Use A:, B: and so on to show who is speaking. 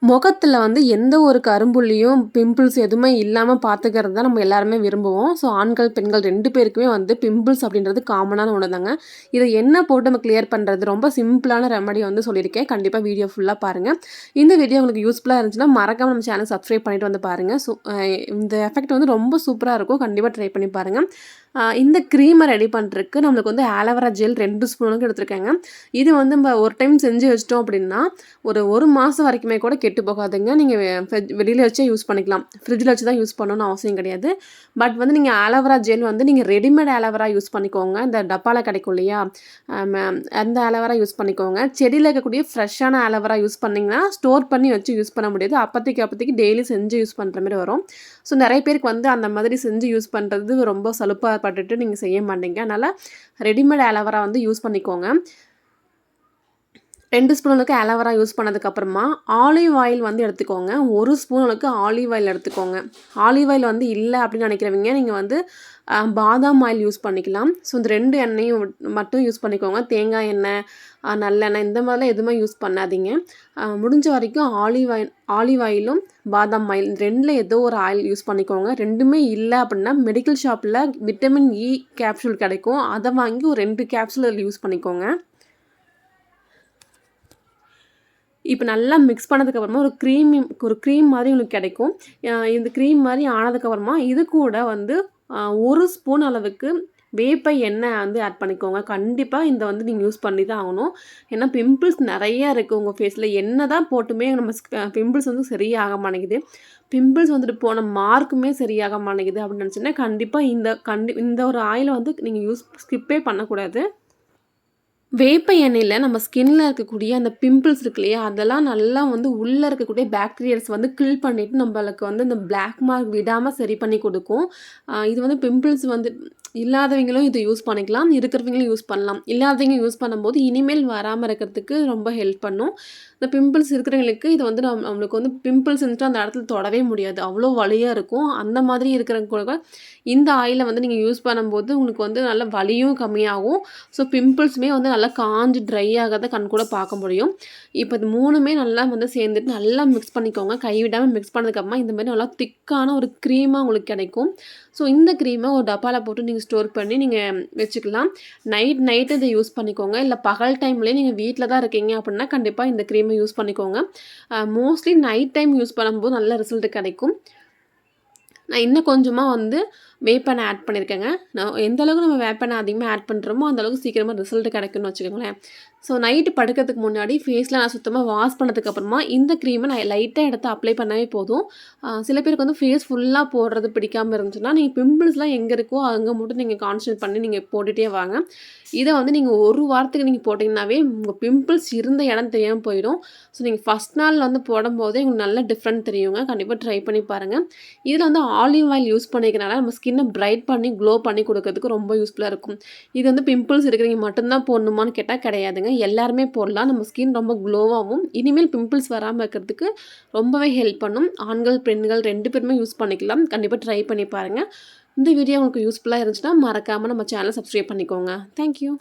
A: முகத்துல வந்து எந்த ஒரு கரும்புள்ளியும், பிம்பிள்ஸ் எதுவுமே இல்லாம பார்த்துக்கிறது தான் நம்ம எல்லாருமே விரும்புவோம். ஸோ ஆண்கள், பெண்கள் 2 பேருக்குமே வந்து பிம்பிள்ஸ் அப்படின்றது காமனான ஒண்ணு தாங்க. இத என்ன போட்டு நம்ம கிளியர் பண்றது? ரொம்ப சிம்பிளான ரெமெடி வந்து சொல்லியிருக்கேன். கண்டிப்பா வீடியோ ஃபுல்லா பாருங்க. இந்த வீடியோ உங்களுக்கு யூஸ்ஃபுல்லா இருந்துச்சுன்னா, மறக்காம நம்ம சேனல் சப்ஸ்கிரைப் பண்ணிட்டு வந்து பாருங்க. இந்த எஃபெக்ட் வந்து ரொம்ப சூப்பரா இருக்கும். கண்டிப்பா ட்ரை பண்ணி பாருங்க. இந்த கிரீம ரெடி பண்றதுக்கு நம்மளுக்கு வந்து ஆலோவேரா ஜெல் 2 ஸ்பூன் அளவுக்கு எடுத்துருக்கேங்க. இது வந்து நம்ம ஒரு டைம் செஞ்சு வச்சுட்டோம் அப்படின்னா, ஒரு 1 மாசம் வரைக்குமே கூட கெட்டு போகாதுங்க. நீங்க வெளியில வச்சே யூஸ் பண்ணிக்கலாம். ஃப்ரிட்ஜ்ல வச்சு தான் யூஸ் பண்ணணும்னு அவசியம் கிடையாது. பட் வந்து நீங்க ஆலோவேரா ஜெல் வந்து நீங்க ரெடிமேட் ஆலோவேரா யூஸ் பண்ணிக்கோங்க. இந்த டப்பால கிடைக்கும் இல்லையா? அம் அந்த ஆலோவேரா யூஸ் பண்ணிக்கோங்க. செடியில இருக்கக்கூடிய ஃப்ரெஷ்ஷான ஆலோவேரா யூஸ் பண்ணீங்கன்னா, ஸ்டோர் பண்ணி வச்சு யூஸ் பண்ண முடியாது. அப்போதைக்கு டெய்லி செஞ்சு யூஸ் பண்ற மாரி வரும். ஸோ நெறைய பேருக்கு வந்து அந்த மாதிரி செஞ்சு யூஸ் பண்றது ரொம்ப சலுப்பா பட்டுட்டு நீங்க செய்ய மாட்டீங்க. அதனால ரெடிமேட் ஆலோவேரா வந்து யூஸ் பண்ணிக்கோங்க. 2 ஸ்பூன் அளவுக்கு ஆலோவேரா யூஸ் பண்ணதுக்கப்புறமா, ஆலிவ் ஆயில் வந்து எடுத்துக்கோங்க. 1 ஸ்பூன் அளவுக்கு ஆலிவ் ஆயில் எடுத்துக்கோங்க. ஆலிவ் ஆயில் வந்து இல்ல அப்படின்னு நினைக்கிறவங்க, நீங்க வந்து பாதாம் ஆயில் யூஸ் பண்ணிக்கலாம். ஸோ இந்த 2 எண்ணெயும் மட்டும் யூஸ் பண்ணிக்கோங்க. தேங்காய் எண்ணெய், நல்லெண்ணெய் இந்த மாதிரிலாம் எதுவுமே யூஸ் பண்ணாதீங்க. முடிஞ்ச வரைக்கும் ஆலிவ் ஆயிலும், பாதாம் ஆயில் 2ல ஏதோ ஒரு ஆயில் யூஸ் பண்ணிக்கோங்க. 2மே இல்ல அப்படின்னா, மெடிக்கல் ஷாப்பில விட்டமின் இ கேப்சூல் கிடைக்கும். அத வாங்கி ஒரு 2 கேப்சூல் அதில யூஸ் பண்ணிக்கோங்க. இப்ப நல்லா மிக்ஸ் பண்ணதுக்கப்புறமா ஒரு க்ரீம் மாரி உங்களுக்கு கிடைக்கும். இந்த க்ரீம் மாரி ஆனதுக்கப்புறமா, இது கூட வந்து 1 ஸ்பூன் அளவுக்கு வேப்ப எண்ணெய் வந்து ஆட் பண்ணிக்கோங்க. கண்டிப்பா இத வந்து நீங்க யூஸ் பண்ணி தான் ஆகணும். ஏன்னா பிம்பிள்ஸ் நெறைய இருக்கு உங்க ஃபேஸ்ல. என்னதான் போட்டுமே நம்ம பிம்பிள்ஸ் வந்து சரியாக மாட்டேங்குது. பிம்பிள்ஸ் வந்துட்டு போன மார்க்குமே சரியாக மாட்டேங்குது அப்படின்னு நினச்சீங்கன்னா, கண்டிப்பா இந்த ஒரு ஆயில வந்து நீங்க ஸ்கிப்பே பண்ணக்கூடாது. வேப்ப எண்ணெயில நம்ம ஸ்கின்ல இருக்கக்கூடிய அந்த பிம்பிள்ஸ் இருக்கு இல்லையா? அதெல்லாம் நல்லா வந்து உள்ள இருக்கக்கூடிய பாக்டீரியாஸ் வந்து கில் பண்ணிட்டு நம்மளுக்கு வந்து இந்த பிளாக் மார்க் விடாம சரி பண்ணி குடுக்கும். இது வந்து பிம்பிள்ஸ் வந்து இல்லாதவங்களும் இத யூஸ் பண்ணிக்கலாம். இருக்கிறவங்களும் யூஸ் பண்ணலாம். இல்லாதவங்க யூஸ் பண்ணும்போது இனிமேல் வராம இருக்கிறதுக்கு ரொம்ப ஹெல்ப் பண்ணும். இந்த பிம்பிள்ஸ் இருக்கிறவங்களுக்கு இது வந்து நம்மளுக்கு வந்து பிம்பிள்ஸ் இருந்துச்சுனா அந்த இடத்துல தொடவே முடியாது. அவ்வளோ வலியா இருக்கும். அந்த மாதிரி இருக்கிறவங்க கூட இந்த ஆயில வந்து நீங்க யூஸ் பண்ணும்போது உங்களுக்கு வந்து நல்ல வலியும் கம்மியாகும். ஸோ பிம்பிள்ஸுமே வந்து நல்லா காஞ்சு ட்ரை ஆகாத கண்கூட பார்க்க முடியும். இப்போ இது 3மே நல்லா வந்து சேர்ந்துட்டு நல்லா மிக்ஸ் பண்ணிக்கோங்க. கைவிடாம மிக்ஸ் பண்ணதுக்கப்புறமா இந்த மாரி நல்லா திக்கான ஒரு க்ரீமா உங்களுக்கு கிடைக்கும். ஸோ இந்த க்ரீமை ஒரு டப்பால போட்டு நீங்க ஸ்டோர் பண்ணி நீங்க வச்சுக்கலாம். நைட்டு இத யூஸ் பண்ணிக்கோங்க. இல்ல பகல் டைம்லயே நீங்க வீட்ல தான் இருக்கீங்க அப்படின்னா, கண்டிப்பா இந்த க்ரீமை யூஸ் பண்ணிக்கோங்க. மோஸ்ட்லி நைட் டைம் யூஸ் பண்ணும்போது நல்ல ரிசல்ட் கிடைக்கும். நான் இன்னும் கொஞ்சமா வந்து வேப்பெண்ணெய் ஆட் பண்ணியிருக்கேங்க. நான் எந்த அளவுக்கு நம்ம வேப்பெண்ணெய் அதிகமாக ஆட் பண்ணுறோமோ, அந்த அளவுக்கு சீக்கிரமா ரிசல்ட் கிடைக்கும்னு வச்சுக்கோங்களேன். ஸோ நைட்டு படுக்கிறதுக்கு முன்னாடி ஃபேஸில் நான் சுத்தமாக வாஷ் பண்ணதுக்கப்புறமா இந்த க்ரீமை நான் லைட்டாக எடுத்து அப்ளை பண்ணாவே போதும். சில பேருக்கு வந்து ஃபேஸ் ஃபுல்லாக போடுறது பிடிக்காம இருந்துச்சுன்னா, நீங்கள் பிம்பிள்ஸ்லாம் எங்கே இருக்கோ அங்கே மட்டும் நீங்கள் கான்சன்ட்ரேட் பண்ணி நீங்கள் போட்டுகிட்டே வாங்க. இதை வந்து நீங்கள் 1 வாரத்துக்கு நீங்கள் போட்டிங்கனாவே உங்கள் பிம்பிள்ஸ் இருந்த இடம் தெரியாமல் போயிடும். ஸோ நீங்கள் ஃபஸ்ட் நாள் வந்து போடும்போதே உங்களுக்கு நல்ல டிஃப்ரெண்ட் தெரியுங்க. கண்டிப்பாக ட்ரை பண்ணி பாருங்கள். இதில் வந்து ஆலிவ் ஆயில் யூஸ் பண்ணிக்கிறனால நம்ம ஸ்கின்னை பிரைட் பண்ணி க்ளோ பண்ணி கொடுக்கறதுக்கு ரொம்ப யூஸ்ஃபுல்லாக இருக்கும். இது வந்து பிம்பிள்ஸ் இருக்கிறவங்க மட்டும்தான் போடணுமான்னு கேட்டால் கிடையாதுங்க. எல்லாருமே போடலாம். நம்ம ஸ்கின் ரொம்ப க்ளோவாகவும் இனிமேல் பிம்பிள்ஸ் வராமல் இருக்கிறதுக்கு ரொம்பவே ஹெல்ப் பண்ணும். ஆண்கள், பெண்கள் 2 பேருமே யூஸ் பண்ணிக்கலாம். கண்டிப்பாக ட்ரை பண்ணி பாருங்கள். இந்த வீடியோ உங்களுக்கு யூஸ்ஃபுல்லாக இருந்துச்சுன்னா மறக்காமல் நம்ம சேனலை சப்ஸ்கிரைப் பண்ணிக்கோங்க. தேங்க்யூ.